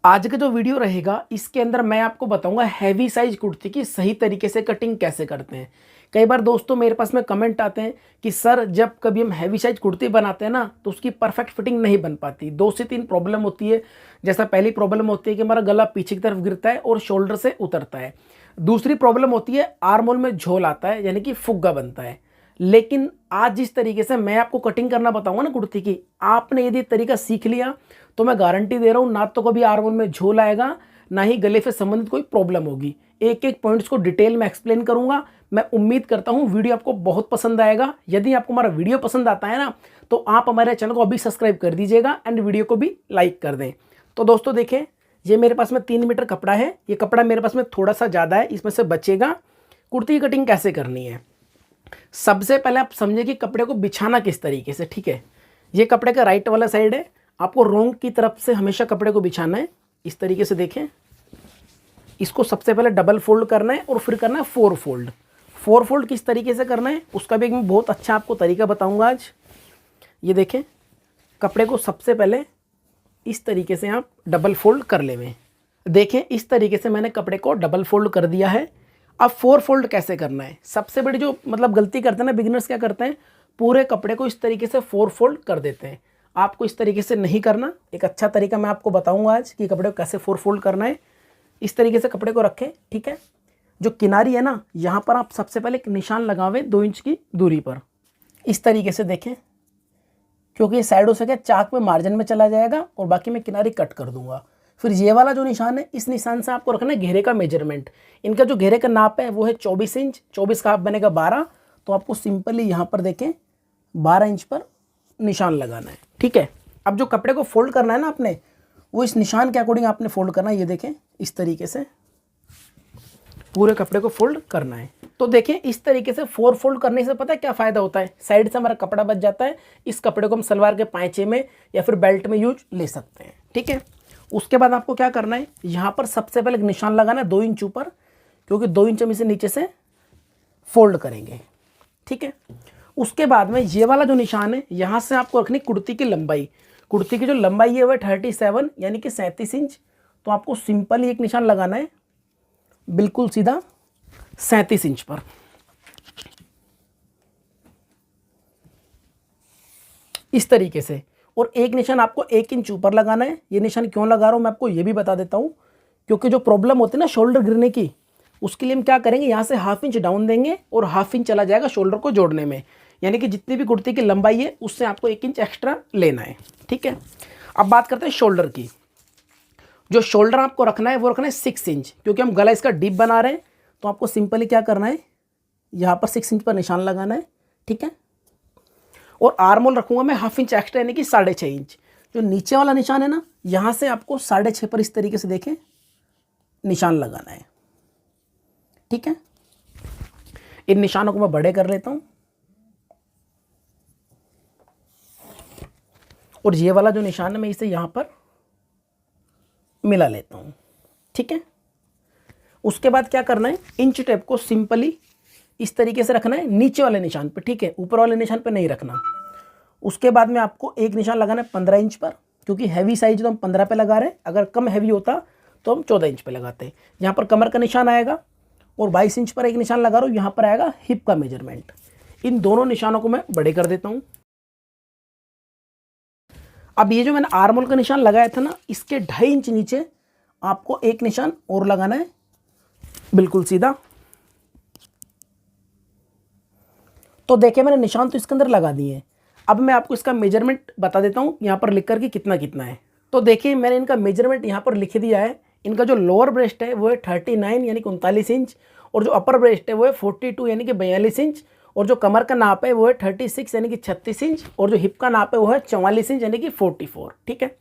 आज का जो वीडियो रहेगा इसके अंदर मैं आपको बताऊंगा हैवी साइज कुर्ती की सही तरीके से कटिंग कैसे करते हैं। कई बार दोस्तों मेरे पास में कमेंट आते हैं कि सर जब कभी हम हैवी साइज कुर्ती बनाते हैं ना तो उसकी परफेक्ट फिटिंग नहीं बन पाती। 2 से 3 प्रॉब्लम होती है। जैसा पहली प्रॉब्लम होती है कि हमारा गला पीछे की तरफ गिरता है और शोल्डर से उतरता है। दूसरी प्रॉब्लम होती है आर्म होल में झोल आता है यानी कि फुग्गा बनता है। लेकिन आज जिस तरीके से मैं आपको कटिंग करना बताऊंगा ना कुर्ती की, आपने यदि तरीका सीख लिया तो मैं गारंटी दे रहा हूं ना तो कभी आर्म होल में झोल आएगा ना ही गले से संबंधित कोई प्रॉब्लम होगी। एक एक पॉइंट्स को डिटेल में एक्सप्लेन करूंगा। मैं उम्मीद करता हूं वीडियो आपको बहुत पसंद आएगा। यदि आपको हमारा वीडियो पसंद आता है ना तो आप हमारे चैनल को अभी सब्सक्राइब कर दीजिएगा एंड वीडियो को भी लाइक कर दें। तो दोस्तों देखें, ये मेरे पास में 3 मीटर कपड़ा है। ये कपड़ा मेरे पास में थोड़ा सा ज़्यादा है, इसमें से बचेगा। कुर्ती की कटिंग कैसे करनी है, सबसे पहले आप समझिए कि कपड़े को बिछाना किस तरीके से। ठीक है, ये कपड़े का राइट वाला साइड है। आपको रोंग की तरफ से हमेशा कपड़े को बिछाना है। इस तरीके से देखें, इसको सबसे पहले डबल फोल्ड करना है और फिर करना है 4 फोल्ड। 4 फोल्ड किस तरीके से करना है उसका भी एक मैं बहुत अच्छा आपको तरीका बताऊंगा आज। ये देखें, कपड़े को सबसे पहले इस तरीके से आप डबल फोल्ड कर लें। देखें, इस तरीके से मैंने कपड़े को डबल फोल्ड कर दिया है। अब 4 फोल्ड कैसे करना है, सबसे बड़ी जो गलती करते हैं ना बिगिनर्स, क्या करते हैं पूरे कपड़े को इस तरीके से 4 फोल्ड कर देते हैं। आपको इस तरीके से नहीं करना। एक अच्छा तरीका मैं आपको बताऊंगा आज कि कपड़े को कैसे 4 फोल्ड करना है। इस तरीके से कपड़े को रखें। ठीक है, जो किनारी है ना यहाँ पर आप सबसे पहले एक निशान लगावें 2 इंच की दूरी पर। इस तरीके से देखें, क्योंकि ये साइडों से क्या चाक में मार्जिन में चला जाएगा और बाकी मैं किनारी कट कर दूंगा। फिर ये वाला जो निशान है, इस निशान से आपको रखना है घेरे का मेजरमेंट। इनका जो घेरे का नाप है वो है 24 इंच। 24 का हाफ बनेगा 12। तो आपको सिंपली यहाँ पर देखें 12 इंच पर निशान लगाना है। ठीक है, अब जो कपड़े को फोल्ड करना है ना आपने, वो इस निशान के अकॉर्डिंग आपने फोल्ड करना है। ये देखें, इस तरीके से पूरे कपड़े को फोल्ड करना है। तो देखें, इस तरीके से 4 फोल्ड करने से पता है क्या फ़ायदा होता है, साइड से हमारा कपड़ा बच जाता है। इस कपड़े को हम सलवार के पाँचे में या फिर बेल्ट में यूज ले सकते हैं। ठीक है, उसके बाद आपको क्या करना है, यहाँ पर सबसे पहले एक निशान लगाना है 2 इंच ऊपर, क्योंकि 2 इंच हम इसे नीचे से फोल्ड करेंगे। ठीक है, उसके बाद में ये वाला जो निशान है, यहाँ से आपको रखनी कुर्ती की लंबाई। कुर्ती की जो लंबाई है वह 37 यानी कि 37 इंच। तो आपको सिंपल ही एक निशान लगाना है बिल्कुल सीधा 37 इंच पर। इस तरीके से, और एक निशान आपको 1 इंच ऊपर लगाना है। ये निशान क्यों लगा रहा हूँ मैं आपको ये भी बता देता हूँ, क्योंकि जो प्रॉब्लम होती है ना शोल्डर गिरने की, उसके लिए हम क्या करेंगे, यहाँ से ½ इंच डाउन देंगे और ½ इंच चला जाएगा शोल्डर को जोड़ने में। यानी कि जितनी भी कुर्ती की लंबाई है उससे आपको 1 इंच एक्स्ट्रा लेना है। ठीक है, अब बात करते हैं शोल्डर की। जो शोल्डर आपको रखना है वो रखना है 6 इंच, क्योंकि हम गला इसका डीप बना रहे हैं। तो आपको सिंपली क्या करना है, यहाँ पर 6 इंच पर निशान लगाना है। ठीक है, और आर्म होल रखूँगा मैं ½ इंच एक्स्ट्रा यानी कि 6.5 इंच। जो नीचे वाला निशान है ना, यहाँ से आपको 6.5 पर इस तरीके से देखें निशान लगाना है। ठीक है, इन निशानों को मैं बड़े कर लेता हूँ, और ये वाला जो निशान है मैं इसे यहाँ पर मिला लेता हूँ। ठीक है, उसके बाद क्या करना है, इंच टेप को सिंपली इस तरीके से रखना है नीचे वाले निशान पे। ठीक है, ऊपर वाले निशान पे नहीं रखना। उसके बाद में आपको एक निशान लगाना है 15 इंच पर, क्योंकि हैवी साइज तो हम 15 पे लगा रहे हैं। अगर कम हैवी होता तो हम 14 इंच पे लगाते हैं। यहाँ पर कमर का निशान आएगा, और 22 इंच पर एक निशान लगा रहा हूँ, यहाँ पर आएगा हिप का मेजरमेंट। इन दोनों निशानों को मैं बड़े कर देता हूँ। अब ये जो मैंने आर्म होल का निशान लगाया था ना, इसके 2.5 इंच नीचे आपको एक निशान और लगाना है बिल्कुल सीधा। तो देखिए, मैंने निशान तो इसके अंदर लगा दिए हैं। अब मैं आपको इसका मेजरमेंट बता देता हूँ यहाँ पर लिख कर के कितना कितना है। तो देखिए, मैंने इनका मेजरमेंट यहाँ पर लिख दिया है। इनका जो लोअर ब्रेस्ट है वो है 39 यानी कि 39 इंच, और जो अपर ब्रेस्ट है वो है 42 यानी कि 42 इंच, और जो कमर का नाप है वो है 36 यानी कि 36 इंच, और जो हिप का नाप है वो है 44 इंच यानी कि 44। ठीक है,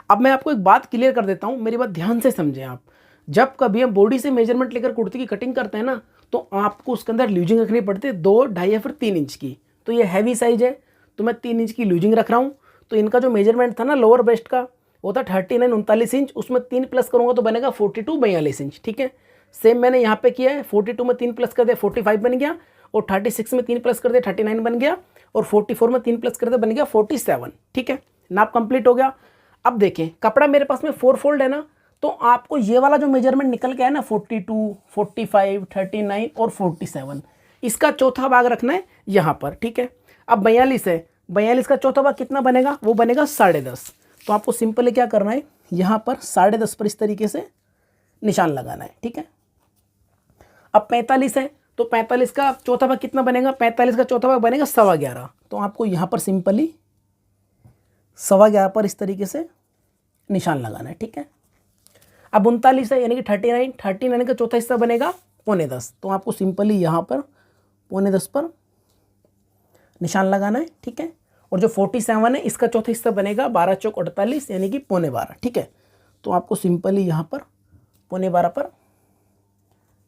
अब मैं आपको एक बात क्लियर कर देता हूँ, मेरी बात ध्यान से समझें आप। जब कभी हम बॉडी से मेजरमेंट लेकर कुर्ती की कटिंग करते हैं ना, तो आपको उसके अंदर लूजिंग रखनी पड़ती है 2, 2.5 या फिर 3 इंच की। तो ये हैवी साइज है तो मैं 3 इंच की लूजिंग रख रहा हूँ। तो इनका जो मेजरमेंट था ना लोअर ब्रेस्ट का, वो था 39 39 इंच, उसमें 3 प्लस करूँगा तो बनेगा 42 42 इंच। ठीक है, सेम मैंने यहाँ पे किया है। 42 में 3 प्लस कर दिया 45 बन गया, और 36 में 3 प्लस कर दिया 39 बन गया, और 44 में 3 प्लस कर दिया बन गया 47। ठीक है, नाप कंप्लीट हो गया। अब देखें, कपड़ा मेरे पास में 4 फोल्ड है ना, तो आपको ये वाला जो मेजरमेंट निकल के है ना 42, 45, 39 और 47, इसका चौथा भाग रखना है यहाँ पर, ठीक है। अब 42 है, 42 का चौथा भाग कितना बनेगा, वो बनेगा 10.5। तो आपको सिंपली क्या करना है, यहाँ पर 10.5 पर इस तरीके से निशान लगाना है, ठीक है। अब 45 है, तो 45 का चौथा भाग कितना बनेगा, 45 का चौथा भाग बनेगा 11.25। तो आपको यहाँ पर सिंपली 11.25 पर इस तरीके से निशान लगाना है, ठीक है। अब 39 है, यानी कि 39 का चौथा हिस्सा बनेगा 9.25। तो आपको सिंपली यहाँ पर 9.25 पर निशान लगाना है, ठीक है। और जो 47 है, इसका चौथा हिस्सा बनेगा 12 चौक 48, यानी कि 11.25, ठीक है। तो आपको सिंपली यहाँ पर 11.25 पर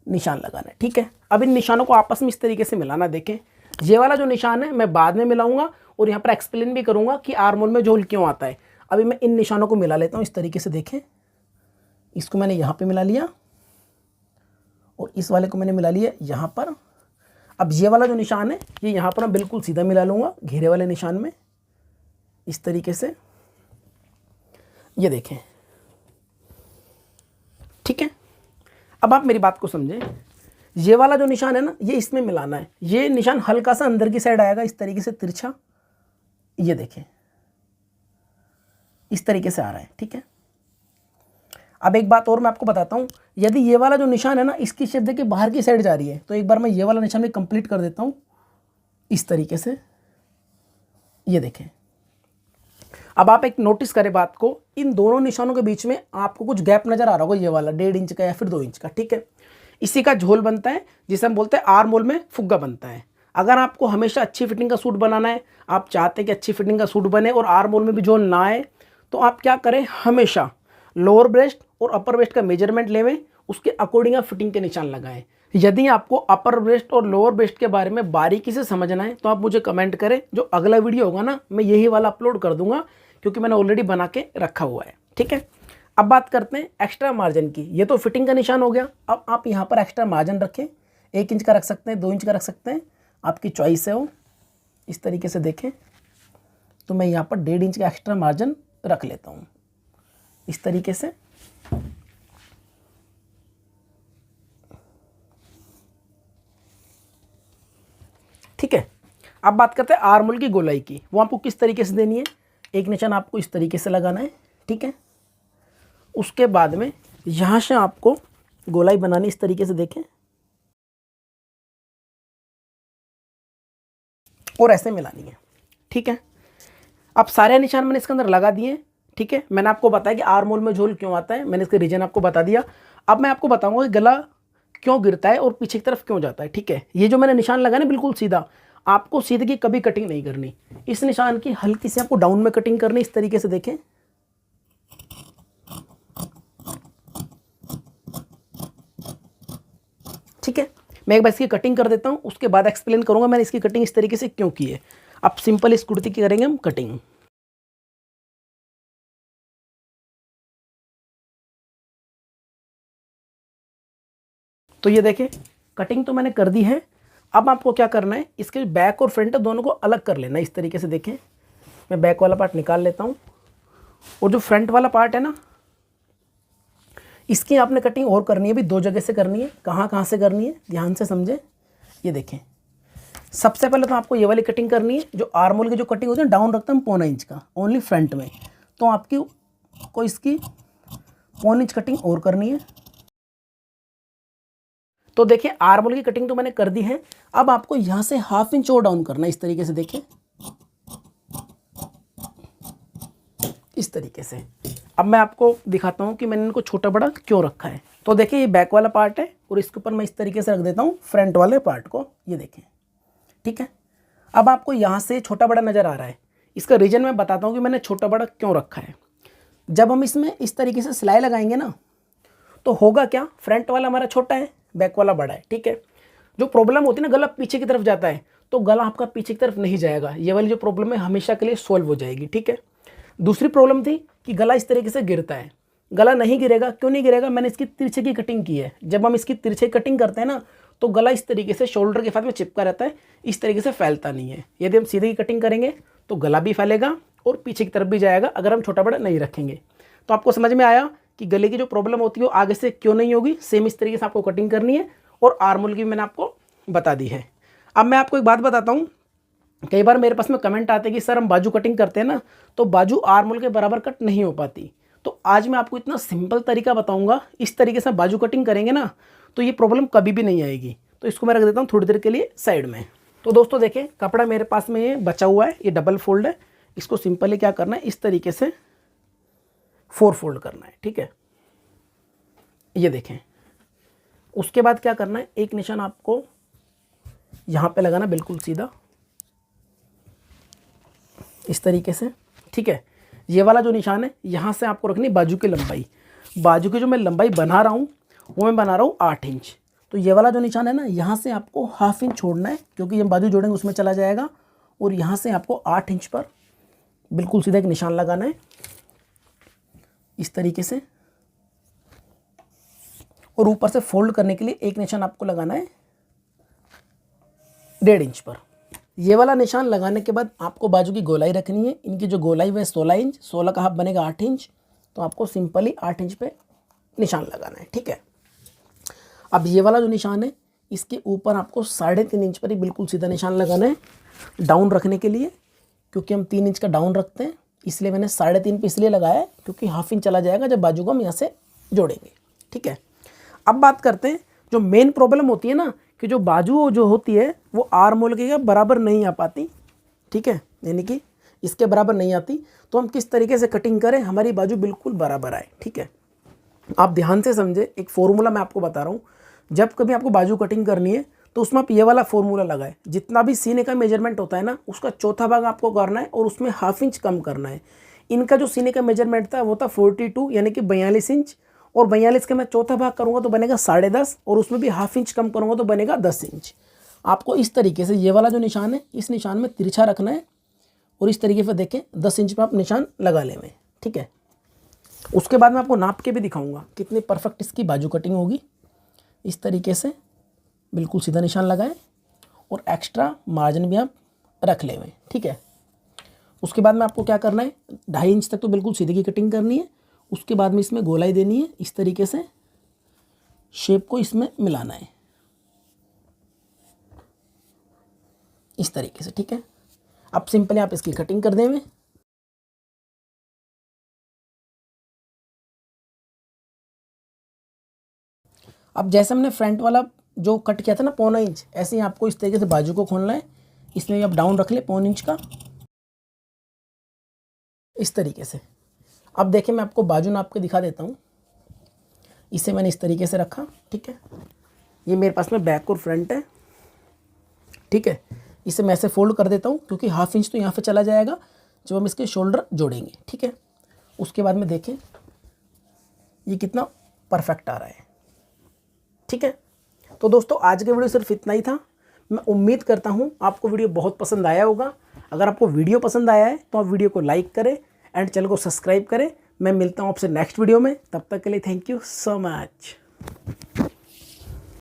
निशान लगाना है, ठीक है। अब इन निशानों को आपस में इस तरीके से मिलाना। देखें, ये वाला जो निशान है मैं बाद में मिलाऊंगा और यहाँ पर एक्सप्लेन भी करूँगा कि आर्मोल में झोल क्यों आता है। अभी मैं इन निशानों को मिला लेता हूँ इस तरीके से। देखें, इसको मैंने यहाँ पे मिला लिया और इस वाले को मैंने मिला लिया यहाँ पर। अब ये वाला जो निशान है ये यहाँ पर मैं बिल्कुल सीधा मिला लूँगा घेरे वाले निशान में इस तरीके से, ये देखें, ठीक है। अब आप मेरी बात को समझें, ये वाला जो निशान है ना ये इसमें मिलाना है। ये निशान हल्का सा अंदर की साइड आएगा इस तरीके से तिरछा, ये देखें इस तरीके से आ रहा है, ठीक है। अब एक बात और मैं आपको बताता हूँ, यदि ये वाला जो निशान है ना इसकी शेप देखिए बाहर की साइड जा रही है, तो एक बार मैं ये वाला निशान भी कंप्लीट कर देता हूँ इस तरीके से, ये देखें। अब आप एक नोटिस करें बात को, इन दोनों निशानों के बीच में आपको कुछ गैप नजर आ रहा होगा, ये वाला 1.5 इंच का या फिर 2 इंच का, ठीक है। इसी का झोल बनता है जिसे हम बोलते हैं आर्मोल में फुग्गा बनता है। अगर आपको हमेशा अच्छी फिटिंग का सूट बनाना है, आप चाहते हैं कि अच्छी फिटिंग का सूट बने और आर्मोल में भी झोल ना आए, तो आप क्या करें, हमेशा लोअर ब्रेस्ट और अपर ब्रेस्ट का मेजरमेंट लेवें, उसके अकॉर्डिंग आप फिटिंग के निशान लगाएं। यदि आपको अपर ब्रेस्ट और लोअर ब्रेस्ट के बारे में बारीकी से समझना है तो आप मुझे कमेंट करें, जो अगला वीडियो होगा ना मैं यही वाला अपलोड कर दूंगा, क्योंकि मैंने ऑलरेडी बना के रखा हुआ है, ठीक है। अब बात करते हैं एक्स्ट्रा मार्जिन की। ये तो फिटिंग का निशान हो गया। अब आप यहाँ पर एक्स्ट्रा मार्जिन रखें, 1 इंच का रख सकते हैं, 2 इंच का रख सकते हैं, आपकी चॉइस है वो। इस तरीके से देखें, तो मैं यहाँ पर 1.5 इंच का एक्स्ट्रा मार्जिन रख लेता हूँ इस तरीके से, ठीक है। अब बात करते हैं आर्मोल की गोलाई की। वो आपको किस तरीके से देनी है, एक निशान आपको इस तरीके से लगाना है, ठीक है। उसके बाद में यहाँ से आपको गोलाई बनानी इस तरीके से, देखें, और ऐसे मिलानी है, ठीक है। अब सारे निशान मैंने इसके अंदर लगा दिए, ठीक है। मैंने आपको बताया कि आर्मोल में झोल क्यों आता है, मैंने इसका रीजन आपको बता दिया। अब मैं आपको बताऊंगा कि गला क्यों गिरता है और पीछे की तरफ क्यों जाता है, ठीक है। ये जो मैंने निशान लगाया ना बिल्कुल सीधा, आपको सीधे की कभी कटिंग नहीं करनी। इस निशान की हल्की सी आपको डाउन में कटिंग करनी इस तरीके से, देखें, ठीक है। मैं एक बार इसकी कटिंग कर देता हूं, उसके बाद एक्सप्लेन करूंगा मैंने इसकी कटिंग इस तरीके से क्यों की है। अब सिंपल इस कुर्ती की करेंगे हम कटिंग। तो ये देखें, कटिंग तो मैंने कर दी है। अब आपको क्या करना है, इसके बैक और फ्रंट दोनों को अलग कर लेना है इस तरीके से। देखें, मैं बैक वाला पार्ट निकाल लेता हूँ और जो फ्रंट वाला पार्ट है ना, इसकी आपने कटिंग और करनी है, भी 2 जगह से करनी है। कहाँ से करनी है, ध्यान से समझे। ये देखें, सबसे पहले तो आपको ये वाली कटिंग करनी है। जो आर्मोल की जो कटिंग होती है डाउन रखते हैं हम 0.25 इंच का ओनली फ्रंट में, तो आपकी को इसकी 0.25 इंच कटिंग और करनी है। तो देखिए, आर्मोल की कटिंग तो मैंने कर दी है। अब आपको यहाँ से 1/2 इंच और डाउन करना है इस तरीके से, देखें, इस तरीके से। अब मैं आपको दिखाता हूँ कि मैंने इनको छोटा बड़ा क्यों रखा है। तो देखिए, ये बैक वाला पार्ट है और इसके ऊपर मैं इस तरीके से रख देता हूँ फ्रंट वाले पार्ट को, ये देखें, ठीक है। अब आपको यहाँ से छोटा बड़ा नज़र आ रहा है, इसका रीज़न मैं बताता हूँ कि मैंने छोटा बड़ा क्यों रखा है। जब हम इसमें इस तरीके से सिलाई लगाएंगे ना, तो होगा क्या, फ्रंट वाला हमारा छोटा है, बैक वाला बड़ा है, ठीक है। जो प्रॉब्लम होती है ना, गला पीछे की तरफ जाता है, तो गला आपका पीछे की तरफ नहीं जाएगा। ये वाली जो प्रॉब्लम है हमेशा के लिए सॉल्व हो जाएगी, ठीक है। दूसरी प्रॉब्लम थी कि गला इस तरीके से गिरता है। गला नहीं गिरेगा, क्यों नहीं गिरेगा, मैंने इसकी तिरछे की कटिंग की है। जब हम इसकी तिरछे कटिंग करते हैं ना, तो गला इस तरीके से शोल्डर के साथ में चिपका रहता है, इस तरीके से फैलता नहीं है। यदि हम सीधे की कटिंग करेंगे तो गला भी फैलेगा और पीछे की तरफ भी जाएगा, अगर हम छोटा बड़ा नहीं रखेंगे। तो आपको समझ में आया कि गले की जो प्रॉब्लम होती है वो आगे से क्यों नहीं होगी। सेम इस तरीके से आपको कटिंग करनी है और आर्मोल की मैंने आपको बता दी है। अब मैं आपको एक बात बताता हूँ, कई बार मेरे पास में कमेंट आते हैं कि सर हम बाजू कटिंग करते हैं ना तो बाजू आर्मोल के बराबर कट नहीं हो पाती। तो आज मैं आपको इतना सिंपल तरीका बताऊंगा, इस तरीके से बाजू कटिंग करेंगे ना तो ये प्रॉब्लम कभी भी नहीं आएगी। तो इसको मैं रख देता हूँ थोड़ी देर के लिए साइड में। तो दोस्तों देखें, कपड़ा मेरे पास में ये बचा हुआ है, ये डबल फोल्ड है। इसको सिंपली क्या करना है, इस तरीके से 4 फोल्ड करना है, ठीक है। ये देखें, उसके बाद क्या करना है, एक निशान आपको यहाँ पे लगाना बिल्कुल सीधा इस तरीके से, ठीक है। ये वाला जो निशान है यहाँ से आपको रखनी बाजू की लंबाई। बाजू की जो मैं लंबाई बना रहा हूँ वो मैं बना रहा हूँ 8 इंच। तो ये वाला जो निशान है ना, यहाँ से आपको ½ इंच छोड़ना है, क्योंकि हम बाजू जोड़ेंगे उसमें चला जाएगा। और यहाँ से आपको 8 इंच पर बिल्कुल सीधा एक निशान लगाना है इस तरीके से। और ऊपर से फोल्ड करने के लिए एक निशान आपको लगाना है 1.5 इंच पर। ये वाला निशान लगाने के बाद आपको बाजू की गोलाई रखनी है। इनकी जो गोलाई है 16 इंच, 16 का हाफ बनेगा 8 इंच। तो आपको सिंपली 8 इंच पे निशान लगाना है, ठीक है। अब ये वाला जो निशान है इसके ऊपर आपको 3.5 इंच पर ही बिल्कुल सीधा निशान लगाना है डाउन रखने के लिए, क्योंकि हम 3 इंच का डाउन रखते हैं। इसलिए मैंने 3.5 पे इसलिए लगाया है क्योंकि ½ इंच चला जाएगा जब बाजू को हम यहाँ से जोड़ेंगे, ठीक है। अब बात करते हैं जो मेन प्रॉब्लम होती है ना, कि जो बाजू जो होती है वो आर्मोल के बराबर नहीं आ पाती, ठीक है, यानी कि इसके बराबर नहीं आती। तो हम किस तरीके से कटिंग करें हमारी बाजू बिल्कुल बराबर आए, ठीक है। आप ध्यान से समझे, एक फॉर्मूला मैं आपको बता रहा हूँ। जब कभी आपको बाजू कटिंग करनी है तो उसमें आप ये वाला फॉर्मूला लगाए, जितना भी सीने का मेजरमेंट होता है ना उसका चौथा भाग आपको करना है और उसमें ½ इंच कम करना है। इनका जो सीने का मेजरमेंट था वो था 42 यानी कि 42 इंच, और 42 का मैं चौथा भाग करूँगा तो बनेगा 10.5, और उसमें भी ½ इंच कम करूँगा तो बनेगा 10 इंच। आपको इस तरीके से ये वाला जो निशान है इस निशान में तिरछा रखना है और इस तरीके से देखें 10 इंच पर आप निशान लगा लें, ठीक है। उसके बाद मैं आपको नाप के भी दिखाऊंगा कितनी परफेक्ट इसकी बाजू कटिंग होगी। इस तरीके से बिल्कुल सीधा निशान लगाएं और एक्स्ट्रा मार्जिन भी आप रख लें, ठीक है। उसके बाद में आपको क्या करना है, 2.5 इंच तक तो बिल्कुल सीधे की कटिंग करनी है। उसके बाद में इसमें गोलाई देनी है, इस तरीके से शेप को इसमें मिलाना है इस तरीके से, ठीक है। अब सिंपली आप इसकी कटिंग कर देंगे। अब जैसे हमने फ्रंट वाला जो कट किया था ना 1.25 इंच, ऐसे ही आपको इस तरीके से बाजू को खोलना है। इसमें भी आप डाउन रख ले 1.25 इंच का इस तरीके से। अब देखिए मैं आपको बाजू नाप के दिखा देता हूँ। इसे मैंने इस तरीके से रखा, ठीक है। ये मेरे पास में बैक और फ्रंट है, ठीक है। इसे मैं ऐसे फोल्ड कर देता हूँ क्योंकि ½ इंच तो यहाँ पे चला जाएगा जब हम इसके शोल्डर जोड़ेंगे, ठीक है। उसके बाद में देखें ये कितना परफेक्ट आ रहा है, ठीक है। तो दोस्तों आज के वीडियो सिर्फ इतना ही था। मैं उम्मीद करता हूँ आपको वीडियो बहुत पसंद आया होगा। अगर आपको वीडियो पसंद आया है तो आप वीडियो को लाइक करें एंड चैनल को सब्सक्राइब करें। मैं मिलता हूँ आपसे नेक्स्ट वीडियो में, तब तक के लिए थैंक यू सो मच।